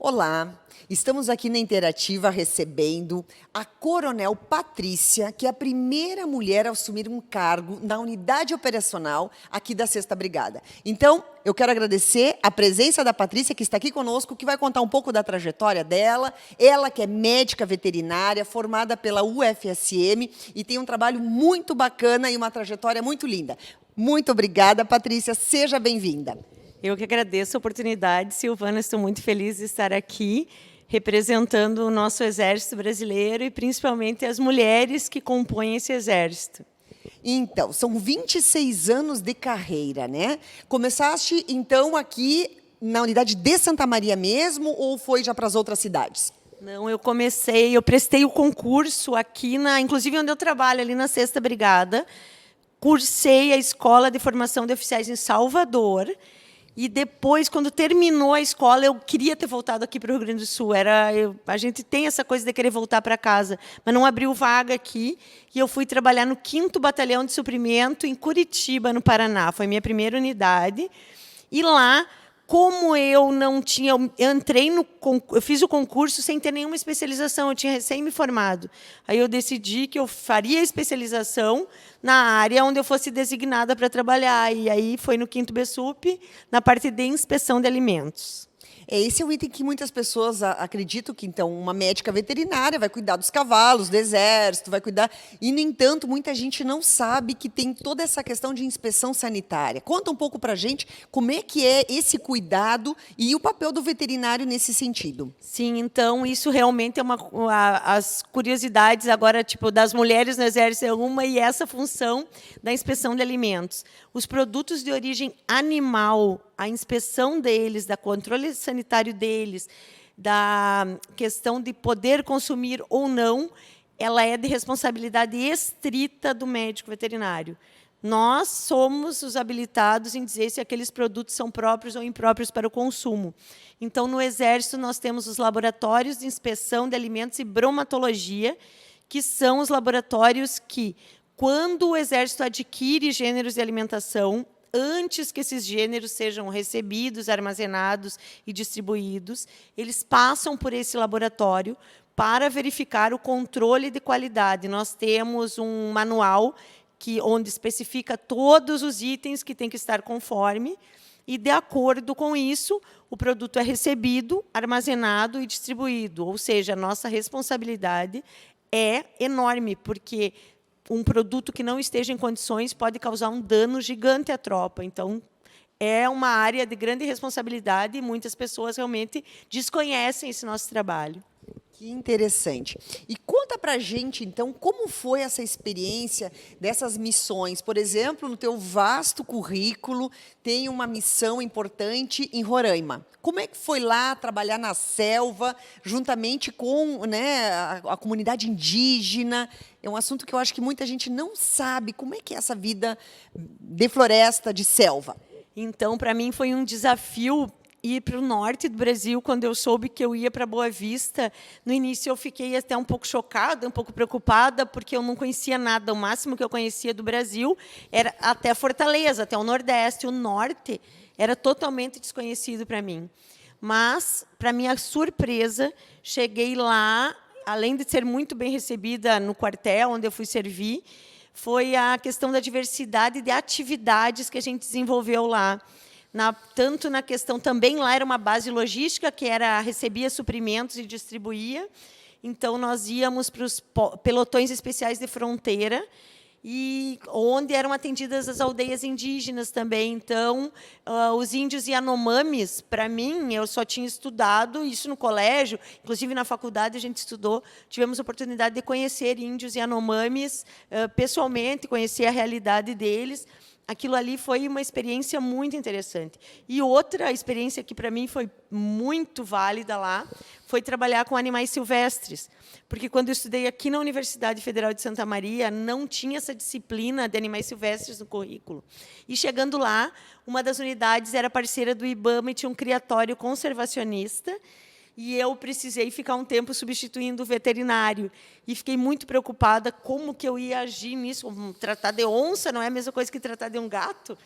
Olá, estamos aqui na Interativa recebendo a Coronel Patrícia, que é a primeira mulher a assumir um cargo na unidade operacional aqui da 6ª Brigada. Então, eu quero agradecer a presença da Patrícia, que está aqui conosco, que vai contar um pouco da trajetória dela. Ela que é médica veterinária, formada pela UFSM e tem um trabalho muito bacana e uma trajetória muito linda. Muito obrigada, Patrícia. Seja bem-vinda. Eu que agradeço a oportunidade, Silvana. Estou muito feliz de estar aqui, representando o nosso Exército Brasileiro e, principalmente, as mulheres que compõem esse Exército. Então, são 26 anos de carreira, né? Começaste, então, aqui na unidade de Santa Maria mesmo, ou foi já para as outras cidades? Não, eu prestei o concurso aqui, inclusive onde eu trabalho, ali na 6ª Brigada. Cursei a Escola de Formação de Oficiais em Salvador. E depois, quando terminou a escola, eu queria ter voltado aqui para o Rio Grande do Sul. A gente tem essa coisa de querer voltar para casa, mas não abriu vaga aqui. E eu fui trabalhar no 5º Batalhão de Suprimento, em Curitiba, no Paraná. Foi minha primeira unidade. E lá, como eu não tinha... Eu fiz o concurso sem ter nenhuma especialização, eu tinha recém me formado. Aí eu decidi que eu faria a especialização na área onde eu fosse designada para trabalhar. E aí foi no 5º BSUP, na parte de inspeção de alimentos. Esse é o item que muitas pessoas acreditam que, então, uma médica veterinária vai cuidar dos cavalos, do exército, vai cuidar... E, no entanto, muita gente não sabe que tem toda essa questão de inspeção sanitária. Conta um pouco para a gente como é que é esse cuidado e o papel do veterinário nesse sentido. Sim, então, isso realmente é as curiosidades agora, tipo, das mulheres no exército é uma, e essa função da inspeção de alimentos. Os produtos de origem animal, a inspeção deles, da controle sanitário deles, da questão de poder consumir ou não, ela é de responsabilidade estrita do médico veterinário. Nós somos os habilitados em dizer se aqueles produtos são próprios ou impróprios para o consumo. Então, no Exército, nós temos os laboratórios de inspeção de alimentos e bromatologia, que são os laboratórios que, quando o Exército adquire gêneros de alimentação, antes que esses gêneros sejam recebidos, armazenados e distribuídos, eles passam por esse laboratório para verificar o controle de qualidade. Nós temos um manual onde especifica todos os itens que têm que estar conforme, e, de acordo com isso, o produto é recebido, armazenado e distribuído. Ou seja, a nossa responsabilidade é enorme, porque um produto que não esteja em condições pode causar um dano gigante à tropa. Então, é uma área de grande responsabilidade e muitas pessoas realmente desconhecem esse nosso trabalho. Que interessante. E conta para a gente, então, como foi essa experiência dessas missões? Por exemplo, no teu vasto currículo, tem uma missão importante em Roraima. Como é que foi lá trabalhar na selva, juntamente com, né, a comunidade indígena? É um assunto que eu acho que muita gente não sabe. Como é que é essa vida de floresta, de selva? Então, para mim, foi um desafio ir para o norte do Brasil. Quando eu soube que eu ia para Boa Vista, no início eu fiquei até um pouco chocada, um pouco preocupada, porque eu não conhecia nada. O máximo que eu conhecia do Brasil era até Fortaleza, até o Nordeste. O Norte era totalmente desconhecido para mim. Mas, para minha surpresa, cheguei lá, além de ser muito bem recebida no quartel, onde eu fui servir, foi a questão da diversidade de atividades que a gente desenvolveu lá. Tanto na questão, também lá era uma base logística, que recebia suprimentos e distribuía. Então, nós íamos para os pelotões especiais de fronteira, e onde eram atendidas as aldeias indígenas também. Então, os índios Yanomamis, para mim, eu só tinha estudado isso no colégio, inclusive na faculdade a gente estudou, tivemos a oportunidade de conhecer índios Yanomamis pessoalmente, conhecer a realidade deles. Aquilo ali foi uma experiência muito interessante. E outra experiência que, para mim, foi muito válida lá, foi trabalhar com animais silvestres. Porque, quando eu estudei aqui na Universidade Federal de Santa Maria, não tinha essa disciplina de animais silvestres no currículo. E, chegando lá, uma das unidades era parceira do IBAMA e tinha um criatório conservacionista, e eu precisei ficar um tempo substituindo o veterinário. E fiquei muito preocupada como que eu ia agir nisso. Tratar de onça não é a mesma coisa que tratar de um gato,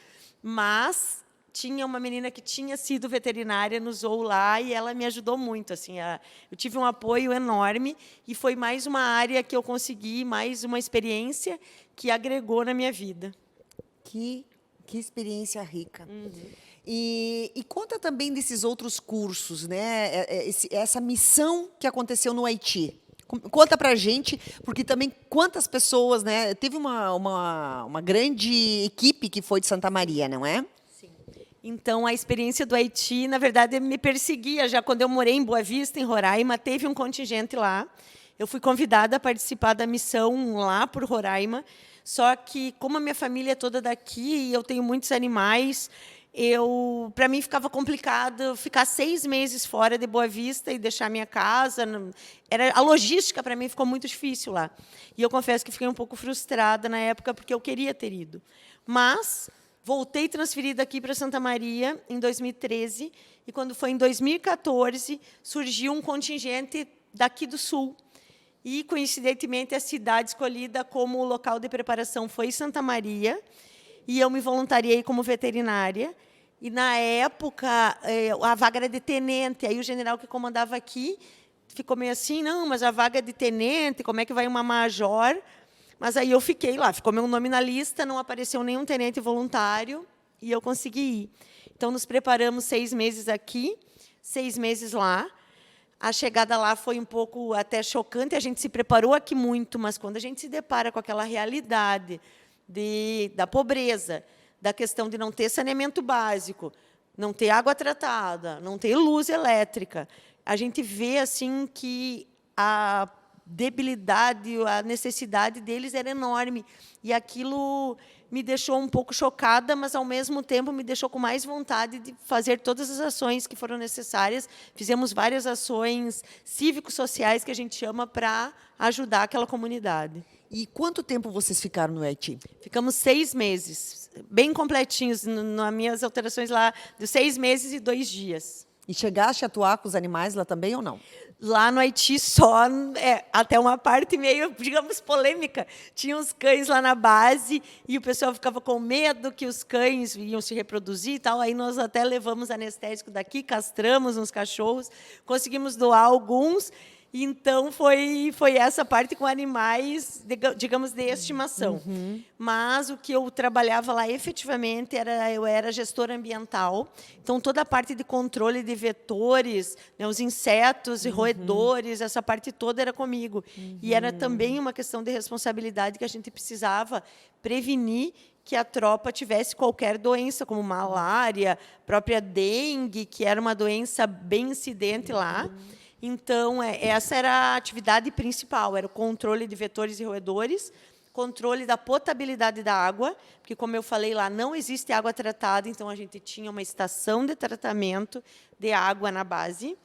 mas tinha uma menina que tinha sido veterinária no zoo lá e ela me ajudou muito. Assim, eu tive um apoio enorme e foi mais uma área que eu consegui, mais uma experiência que agregou na minha vida. Que experiência rica. E conta também desses outros cursos, né? Essa missão que aconteceu no Haiti. Conta pra gente, porque também quantas pessoas, né? Teve uma grande equipe que foi de Santa Maria, não é? Então, a experiência do Haiti, na verdade, me perseguia. Já quando eu morei em Boa Vista, em Roraima, teve um contingente lá. Eu fui convidada a participar da missão lá por Roraima. Só que, como a minha família é toda daqui e eu tenho muitos animais, para mim ficava complicado ficar 6 meses fora de Boa Vista e deixar minha casa. A logística, para mim, ficou muito difícil lá. E eu confesso que fiquei um pouco frustrada na época, porque eu queria ter ido. Mas voltei transferida aqui para Santa Maria em 2013, e quando foi em 2014, surgiu um contingente daqui do Sul. E, coincidentemente, a cidade escolhida como local de preparação foi Santa Maria, e eu me voluntariei como veterinária. E, na época, a vaga era de tenente, aí o general que comandava aqui ficou meio assim, não, mas a vaga é de tenente, como é que vai uma major? Mas aí eu fiquei lá, ficou meu nome na lista, não apareceu nenhum tenente voluntário e eu consegui ir. Então, nos preparamos 6 meses aqui, 6 meses lá. A chegada lá foi um pouco até chocante, a gente se preparou aqui muito, mas quando a gente se depara com aquela realidade da pobreza, da questão de não ter saneamento básico, não ter água tratada, não ter luz elétrica, a gente vê assim que a debilidade, a necessidade deles era enorme. E aquilo me deixou um pouco chocada, mas, ao mesmo tempo, me deixou com mais vontade de fazer todas as ações que foram necessárias. Fizemos várias ações cívico-sociais, que a gente chama, para ajudar aquela comunidade. E quanto tempo vocês ficaram no Haiti? Ficamos 6 meses, bem completinhos, nas minhas alterações lá, de 6 meses e 2 dias. E chegaste a atuar com os animais lá também ou não? Lá no Haiti, só até uma parte meio, digamos, polêmica. Tinha os cães lá na base e o pessoal ficava com medo que os cães iam se reproduzir e tal. Aí nós até levamos anestésico daqui, castramos uns cachorros, conseguimos doar alguns. Então, foi essa parte com animais, digamos, de estimação. Mas o que eu trabalhava lá, efetivamente, eu era gestora ambiental. Então, toda a parte de controle de vetores, né, os insetos e roedores, essa parte toda era comigo. E era também uma questão de responsabilidade que a gente precisava prevenir que a tropa tivesse qualquer doença, como malária, própria dengue, que era uma doença bem incidente lá. Então, essa era a atividade principal, era o controle de vetores e roedores, controle da potabilidade da água, porque, como eu falei lá, não existe água tratada, então a gente tinha uma estação de tratamento de água na base,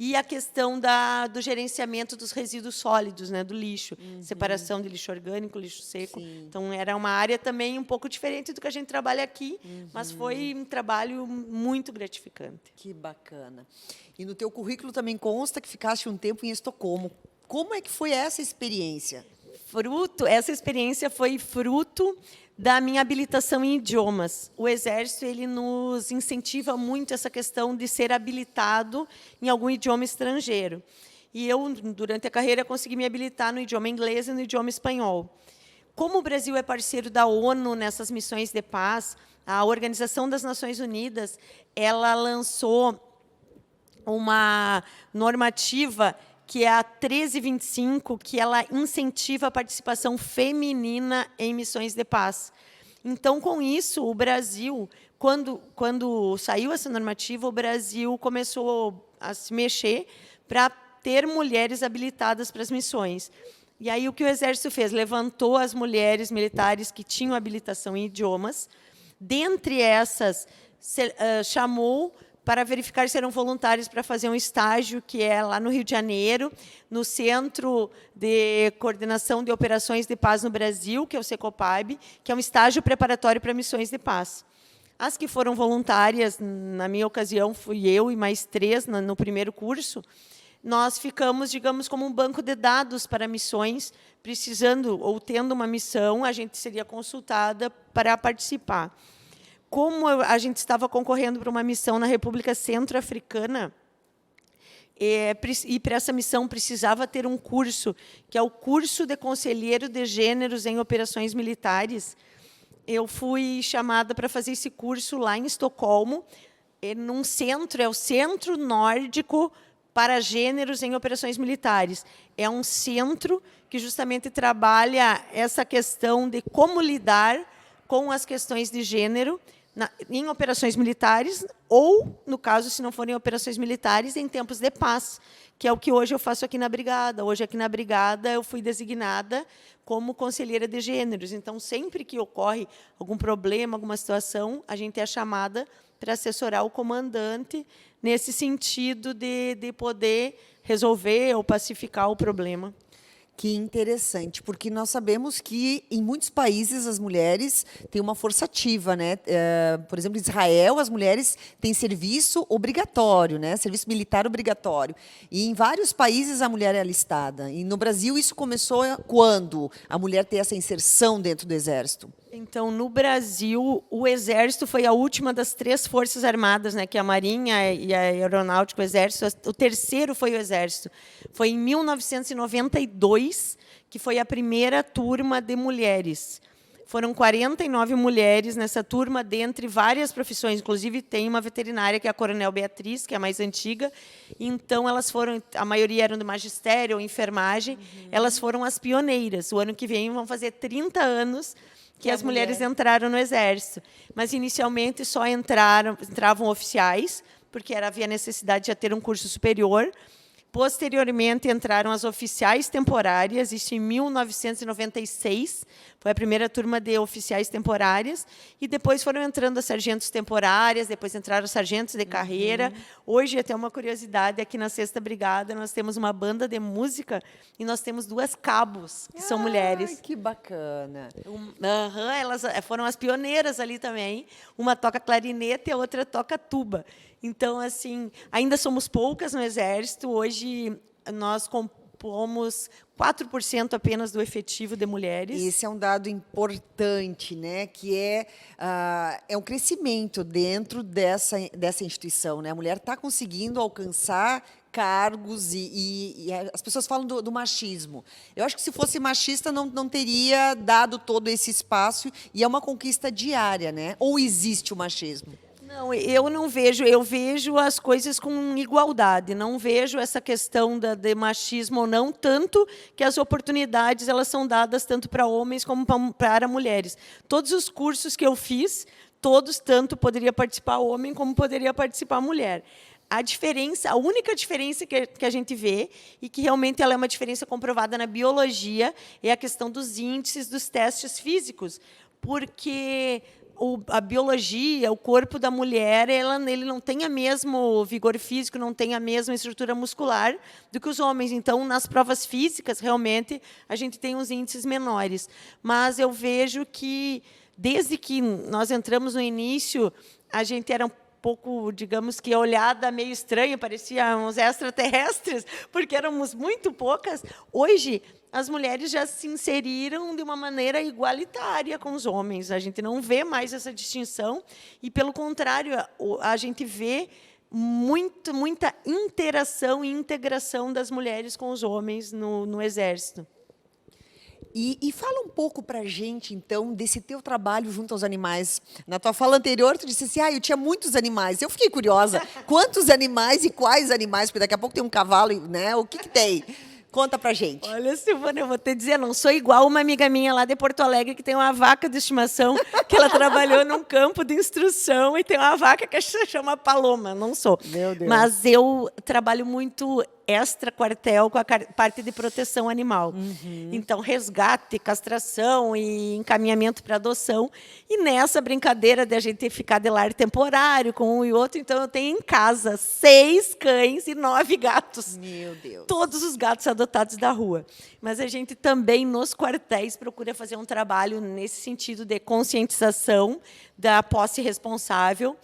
e a questão do gerenciamento dos resíduos sólidos, né, do lixo, separação de lixo orgânico, lixo seco. Sim. Então, era uma área também um pouco diferente do que a gente trabalha aqui, mas foi um trabalho muito gratificante. Que bacana. E no teu currículo também consta que ficaste um tempo em Estocolmo. Como é que foi essa experiência? Essa experiência foi fruto da minha habilitação em idiomas. O Exército ele nos incentiva muito essa questão de ser habilitado em algum idioma estrangeiro. E eu, durante a carreira, consegui me habilitar no idioma inglês e no idioma espanhol. Como o Brasil é parceiro da ONU nessas missões de paz, a Organização das Nações Unidas ela lançou uma normativa que é a 1325, que ela incentiva a participação feminina em missões de paz. Então, com isso, o Brasil, quando saiu essa normativa, o Brasil começou a se mexer para ter mulheres habilitadas para as missões. E aí, o que o Exército fez? Levantou as mulheres militares que tinham habilitação em idiomas. Dentre essas, chamou para verificar se eram voluntários para fazer um estágio, que é lá no Rio de Janeiro, no Centro de Coordenação de Operações de Paz no Brasil, que é o Secopab, que é um estágio preparatório para missões de paz. As que foram voluntárias, na minha ocasião, fui eu e mais 3 no primeiro curso, nós ficamos, digamos, como um banco de dados para missões, precisando ou tendo uma missão, a gente seria consultada para participar. a gente estava concorrendo para uma missão na República Centro-Africana, e para essa missão precisava ter um curso, que é o curso de conselheiro de gêneros em operações militares. Eu fui chamada para fazer esse curso lá em Estocolmo, num centro, é o Centro Nórdico para Gêneros em Operações Militares. É um centro que justamente trabalha essa questão de como lidar com as questões de gênero em operações militares ou, no caso, se não forem operações militares, em tempos de paz, que é o que hoje eu faço aqui na Brigada. Hoje, aqui na Brigada, eu fui designada como conselheira de gêneros. Então, sempre que ocorre algum problema, alguma situação, a gente é chamada para assessorar o comandante nesse sentido de poder resolver ou pacificar o problema. Que interessante, porque nós sabemos que em muitos países as mulheres têm uma força ativa, né? Por exemplo, em Israel, as mulheres têm serviço obrigatório, né? Serviço militar obrigatório. E em vários países a mulher é alistada. E no Brasil isso começou quando a mulher tem essa inserção dentro do Exército? Então, no Brasil, o Exército foi a última das 3 forças armadas, né, que é a Marinha e a Aeronáutica, o Exército. O terceiro foi o Exército. Foi em 1992 que foi a primeira turma de mulheres. Foram 49 mulheres nessa turma, dentre várias profissões. Inclusive, tem uma veterinária, que é a Coronel Beatriz, que é a mais antiga. Então, elas foram, a maioria eram do magistério ou enfermagem, elas foram as pioneiras. O ano que vem vão fazer 30 anos que as mulheres entraram no Exército. Mas, inicialmente, só entravam oficiais, porque havia necessidade de já ter um curso superior. Posteriormente, entraram as oficiais temporárias, isso em 1996, foi a primeira turma de oficiais temporárias, e depois foram entrando as sargentos temporárias, depois entraram os sargentos de carreira. Hoje, até uma curiosidade, aqui na 6ª Brigada, nós temos uma banda de música e nós temos 2 cabos, que são mulheres. Que bacana. Elas foram as pioneiras ali também. Uma toca clarinete e a outra toca tuba. Então, assim, ainda somos poucas no Exército. Hoje, nós compomos 4% apenas do efetivo de mulheres. Esse é um dado importante, né? Que é um crescimento dentro dessa instituição, né? A mulher está conseguindo alcançar cargos e as pessoas falam do machismo. Eu acho que se fosse machista não teria dado todo esse espaço, e é uma conquista diária, né? Ou existe o machismo? Não, eu não vejo. Eu vejo as coisas com igualdade. Não vejo essa questão de machismo ou não, tanto que as oportunidades elas são dadas tanto para homens como para mulheres. Todos os cursos que eu fiz, todos tanto poderia participar homem como poderia participar mulher. A única diferença que a gente vê, e que realmente ela é uma diferença comprovada na biologia, é a questão dos índices dos testes físicos, porque a biologia, o corpo da mulher, ele não tem o mesmo vigor físico, não tem a mesma estrutura muscular do que os homens. Então, nas provas físicas, realmente, a gente tem uns índices menores. Mas eu vejo que, desde que nós entramos no início, a gente era um pouco, digamos que, olhada meio estranha, parecia uns extraterrestres, porque éramos muito poucas. Hoje, as mulheres já se inseriram de uma maneira igualitária com os homens. A gente não vê mais essa distinção e, pelo contrário, a gente vê muita interação e integração das mulheres com os homens no Exército. E fala um pouco para a gente, então, desse teu trabalho junto aos animais. Na tua fala anterior, tu disse assim, eu tinha muitos animais. Eu fiquei curiosa. Quantos animais e quais animais? Porque daqui a pouco tem um cavalo, né? O que tem? Conta pra gente. Olha, Silvana, eu vou te dizer, não sou igual uma amiga minha lá de Porto Alegre que tem uma vaca de estimação, que ela trabalhou num campo de instrução e tem uma vaca que se chama Paloma. Não sou. Meu Deus. Mas eu trabalho muito extra-quartel com a parte de proteção animal. Então, resgate, castração e encaminhamento para adoção. E nessa brincadeira de a gente ficar de lar temporário com um e outro, então eu tenho em casa 6 cães e 9 gatos. Meu Deus. Todos os gatos adotados da rua. Mas a gente também, nos quartéis, procura fazer um trabalho nesse sentido de conscientização da posse responsável,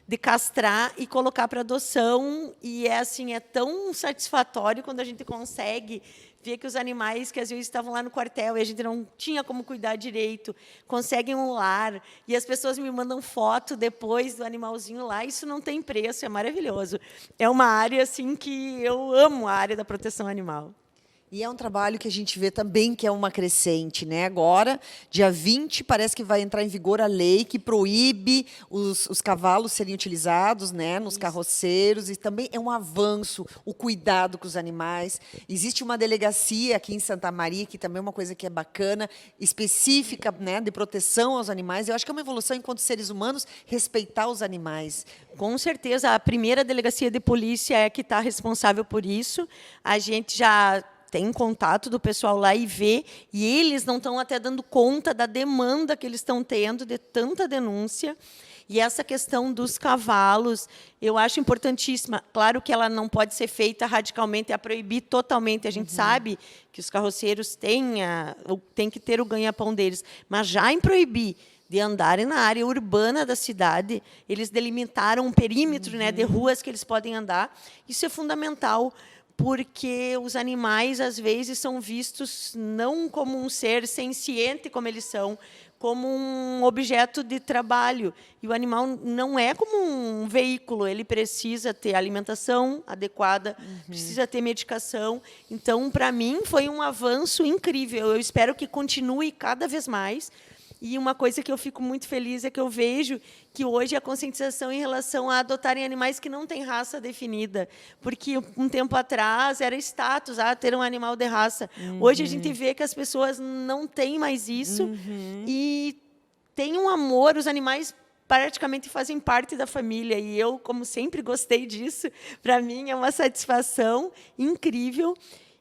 de castrar e colocar para adoção. E é assim, é tão satisfatório quando a gente consegue ver que os animais que às vezes estavam lá no quartel e a gente não tinha como cuidar direito, conseguem um lar, e as pessoas me mandam foto depois do animalzinho lá, isso não tem preço, é maravilhoso. É uma área assim que eu amo, a área da proteção animal. E é um trabalho que a gente vê também que é uma crescente, né? Agora, dia 20, parece que vai entrar em vigor a lei que proíbe os cavalos serem utilizados, né, nos carroceiros, e também é um avanço o cuidado com os animais. Existe uma delegacia aqui em Santa Maria, que também é uma coisa que é bacana, específica, né, de proteção aos animais. Eu acho que é uma evolução enquanto seres humanos respeitar os animais. Com certeza, a primeira delegacia de polícia é que está responsável por isso. A gente já tem contato do pessoal lá e vê, e eles não estão até dando conta da demanda que eles estão tendo de tanta denúncia. E essa questão dos cavalos, eu acho importantíssima. Claro que ela não pode ser feita radicalmente, a proibir totalmente. A gente sabe que os carroceiros têm que ter o ganha-pão deles, mas já em proibir de andarem na área urbana da cidade, eles delimitaram um perímetro, né, de ruas que eles podem andar. Isso é fundamental, porque os animais, às vezes, são vistos não como um ser senciente, como eles são, como um objeto de trabalho. E o animal não é como um veículo, ele precisa ter alimentação adequada, precisa ter medicação. Então, para mim, foi um avanço incrível. Eu espero que continue cada vez mais. E uma coisa que eu fico muito feliz é que eu vejo que hoje a conscientização em relação a adotarem animais que não têm raça definida, porque um tempo atrás era status, ter um animal de raça. Hoje a gente vê que as pessoas não têm mais isso e têm um amor, os animais praticamente fazem parte da família, e eu, como sempre, gostei disso. Para mim é uma satisfação incrível.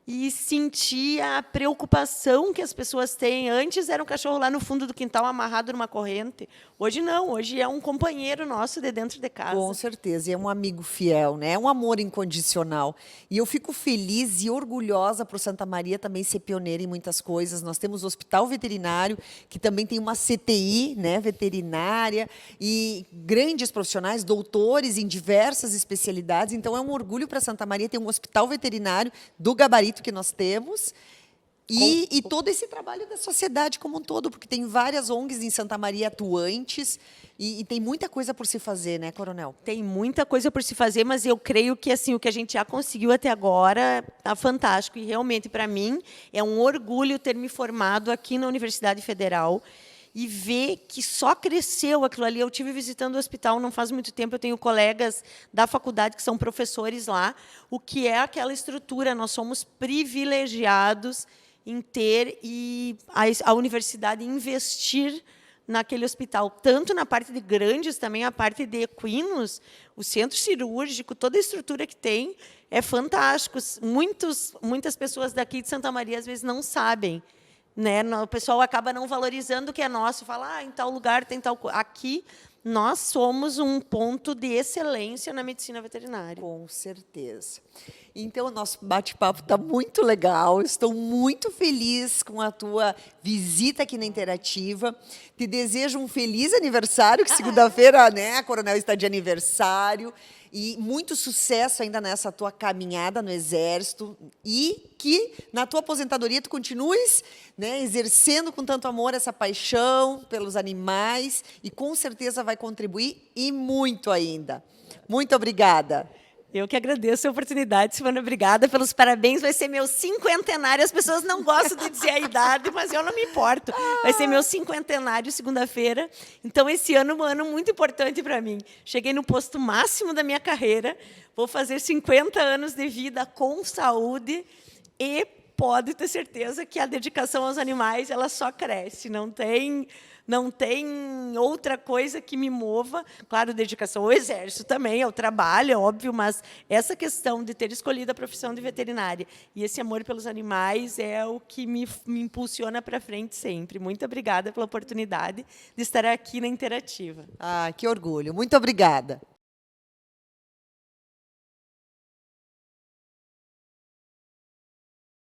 E sentir a preocupação que as pessoas têm. Antes era um cachorro lá no fundo do quintal, amarrado numa corrente. Hoje não, hoje é um companheiro nosso de dentro de casa. Com certeza, e é um amigo fiel, né? É um amor incondicional. E eu fico feliz e orgulhosa por Santa Maria também ser pioneira em muitas coisas. Nós temos o Hospital Veterinário, que também tem uma CTI, né, veterinária, e grandes profissionais, doutores em diversas especialidades. Então, é um orgulho para Santa Maria ter um hospital veterinário do gabarito que nós temos, e todo esse trabalho da sociedade como um todo, porque tem várias ONGs em Santa Maria atuantes, e tem muita coisa por se fazer, né, Coronel? Tem muita coisa por se fazer, mas eu creio que assim o que a gente já conseguiu até agora está fantástico. E, realmente, para mim, é um orgulho ter me formado aqui na Universidade Federal e ver que só cresceu aquilo ali. Eu estive visitando o hospital não faz muito tempo, eu tenho colegas da faculdade que são professores lá. O que é aquela estrutura? Nós somos privilegiados em ter e a universidade investir naquele hospital, tanto na parte de grandes, também a parte de equinos, o centro cirúrgico, toda a estrutura que tem é fantástico. Muitas pessoas daqui de Santa Maria, às vezes, não sabem, né? O pessoal acaba não valorizando o que é nosso, fala, em tal lugar tem tal coisa. Aqui, nós somos um ponto de excelência na medicina veterinária. Com certeza. Então, o nosso bate-papo está muito legal. Estou muito feliz com a tua visita aqui na Interativa. Te desejo um feliz aniversário, que segunda-feira, né, a Coronel está de aniversário. E muito sucesso ainda nessa tua caminhada no Exército, e que na tua aposentadoria tu continues, né, exercendo com tanto amor essa paixão pelos animais, e com certeza vai contribuir e muito ainda. Muito obrigada. Eu que agradeço a oportunidade, Silvana. Obrigada pelos parabéns. Vai ser meu cinquentenário. As pessoas não gostam de dizer a idade, mas eu não me importo. Vai ser meu cinquentenário, segunda-feira. Então, esse ano é um ano muito importante para mim. Cheguei no posto máximo da minha carreira. Vou fazer 50 anos de vida com saúde e pode ter certeza que a dedicação aos animais ela só cresce. Não tem outra coisa que me mova. Claro, dedicação ao Exército também, ao trabalho, é óbvio, mas essa questão de ter escolhido a profissão de veterinária e esse amor pelos animais é o que me impulsiona para frente sempre. Muito obrigada pela oportunidade de estar aqui na Interativa. Ah, que orgulho. Muito obrigada.